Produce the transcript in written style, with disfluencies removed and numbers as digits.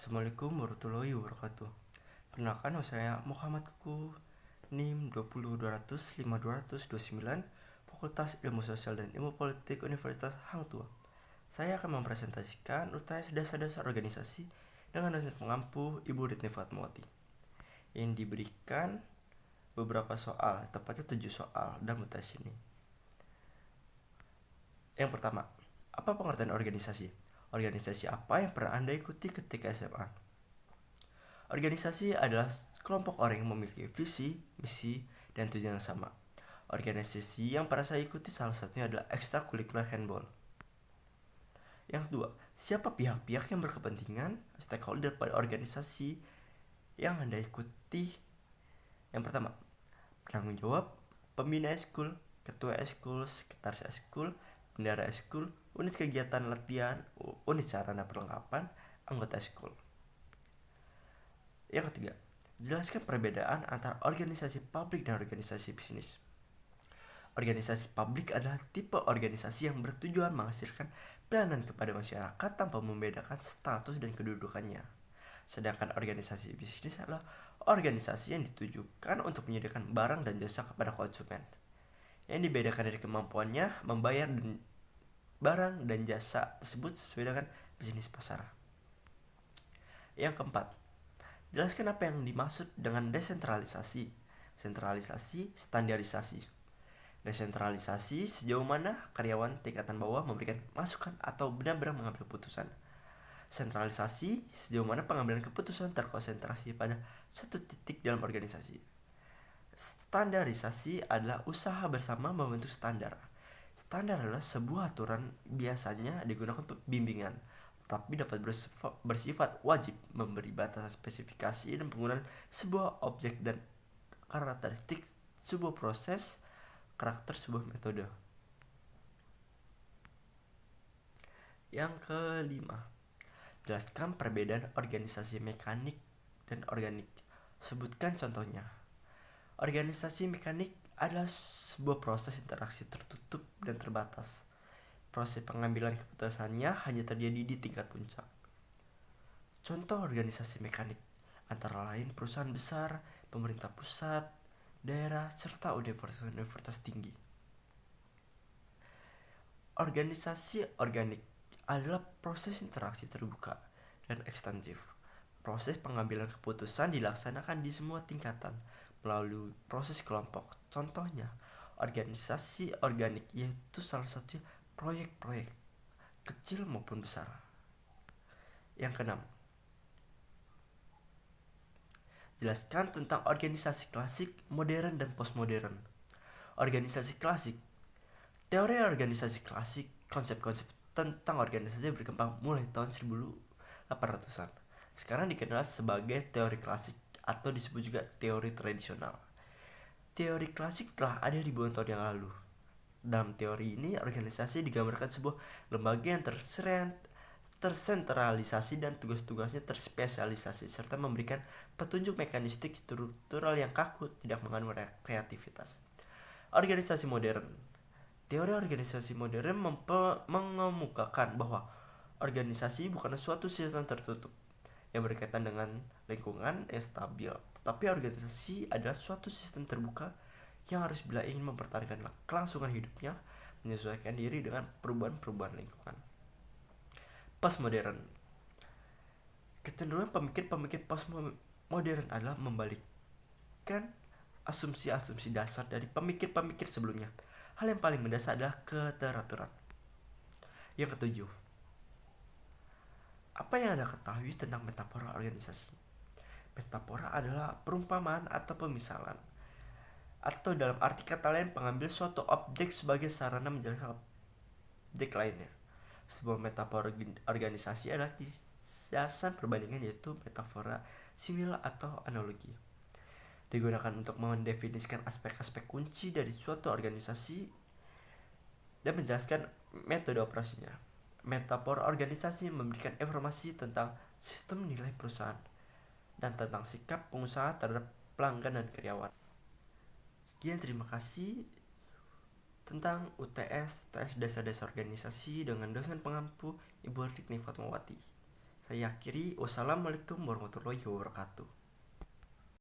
Assalamualaikum warahmatullahi wabarakatuh. Perkenalkan, nama saya Muhammad Kuku, NIM 20205-229, Fakultas Ilmu Sosial dan Ilmu Politik Universitas Hang Tuah. Saya akan mempresentasikan UTS dasar-dasar organisasi dengan dosen pengampu Ibu Ritni Fatmawati. Yang diberikan beberapa soal, tepatnya 7 soal dalam UTS ini. Yang pertama, apa pengertian organisasi? Organisasi apa yang pernah Anda ikuti ketika SMA? Organisasi adalah kelompok orang yang memiliki visi, misi, dan tujuan yang sama. Organisasi yang pernah saya ikuti salah satunya adalah ekstrakurikuler handball. Yang kedua, siapa pihak-pihak yang berkepentingan, stakeholder pada organisasi yang Anda ikuti? Yang pertama, penanggung jawab, pembina eskul, ketua eskul, sekretaris eskul, bendara eskul, unit kegiatan latihan, unit sarana perlengkapan, anggota eskul. Yang ketiga, jelaskan perbedaan antara organisasi publik dan organisasi bisnis. Organisasi publik adalah tipe organisasi yang bertujuan menghasilkan pelayanan kepada masyarakat tanpa membedakan status dan kedudukannya. Sedangkan organisasi bisnis adalah organisasi yang ditujukan untuk menyediakan barang dan jasa kepada konsumen. Yang dibedakan dari kemampuannya membayar barang dan jasa tersebut sesuai dengan bisnis pasar. Yang keempat, jelaskan apa yang dimaksud dengan desentralisasi, sentralisasi, standarisasi. Desentralisasi sejauh mana karyawan tingkatan bawah memberikan masukan atau benar-benar mengambil keputusan. Sentralisasi sejauh mana pengambilan keputusan terkonsentrasi pada satu titik dalam organisasi. Standarisasi adalah usaha bersama membentuk standar. Standar adalah sebuah aturan biasanya digunakan untuk bimbingan, tapi dapat bersifat wajib, memberi batasan spesifikasi dan penggunaan sebuah objek dan karakteristik sebuah proses, karakter sebuah metode. Yang kelima, jelaskan perbedaan organisasi mekanik dan organik. Sebutkan contohnya. Organisasi mekanik adalah sebuah proses interaksi tertutup dan terbatas. Proses pengambilan keputusannya hanya terjadi di tingkat puncak. Contoh organisasi mekanik antara lain perusahaan besar, pemerintah pusat, daerah, serta universitas tinggi. Organisasi organik adalah proses interaksi terbuka dan ekstensif. Proses pengambilan keputusan dilaksanakan di semua tingkatan melalui proses kelompok. Contohnya, organisasi organik yaitu salah satu proyek-proyek kecil maupun besar. Yang keenam, jelaskan tentang organisasi klasik, modern, dan postmodern. Organisasi klasik. Teori organisasi klasik, konsep-konsep tentang organisasi berkembang mulai tahun 1800-an. Sekarang dikenal sebagai teori klasik atau disebut juga teori tradisional. Teori klasik telah ada ribuan tahun yang lalu. Dalam teori ini, organisasi digambarkan sebuah lembaga yang tersentralisasi dan tugas-tugasnya terspesialisasi serta memberikan petunjuk mekanistik struktural yang kaku, tidak mengandung kreativitas. Organisasi modern. Teori organisasi modern mengemukakan bahwa organisasi bukanlah suatu sistem tertutup yang berkaitan dengan lingkungan yang stabil, tetapi organisasi adalah suatu sistem terbuka yang harus bila ingin mempertahankan kelangsungan hidupnya menyesuaikan diri dengan perubahan-perubahan lingkungan. Postmodern. Kecenderungan pemikir-pemikir postmodern adalah membalikkan asumsi-asumsi dasar dari pemikir-pemikir sebelumnya. Hal yang paling mendasar adalah keteraturan. Yang ketujuh, apa yang Anda ketahui tentang metafora organisasi? Metafora adalah perumpamaan atau pemisalan, atau dalam arti kata lain pengambil suatu objek sebagai sarana menjelaskan objek lainnya. Sebuah metafora organisasi adalah kiasan perbandingan, yaitu metafora simila atau analogi. Digunakan untuk mendefinisikan aspek-aspek kunci dari suatu organisasi dan menjelaskan metode operasinya. Metafora organisasi memberikan informasi tentang sistem nilai perusahaan dan tentang sikap pengusaha terhadap pelanggan dan karyawan. Sekian, terima kasih tentang UTS dasar-dasar organisasi dengan dosen pengampu Ibu Ritni Fatmawati. Saya akhiri, wassalamualaikum warahmatullahi wabarakatuh.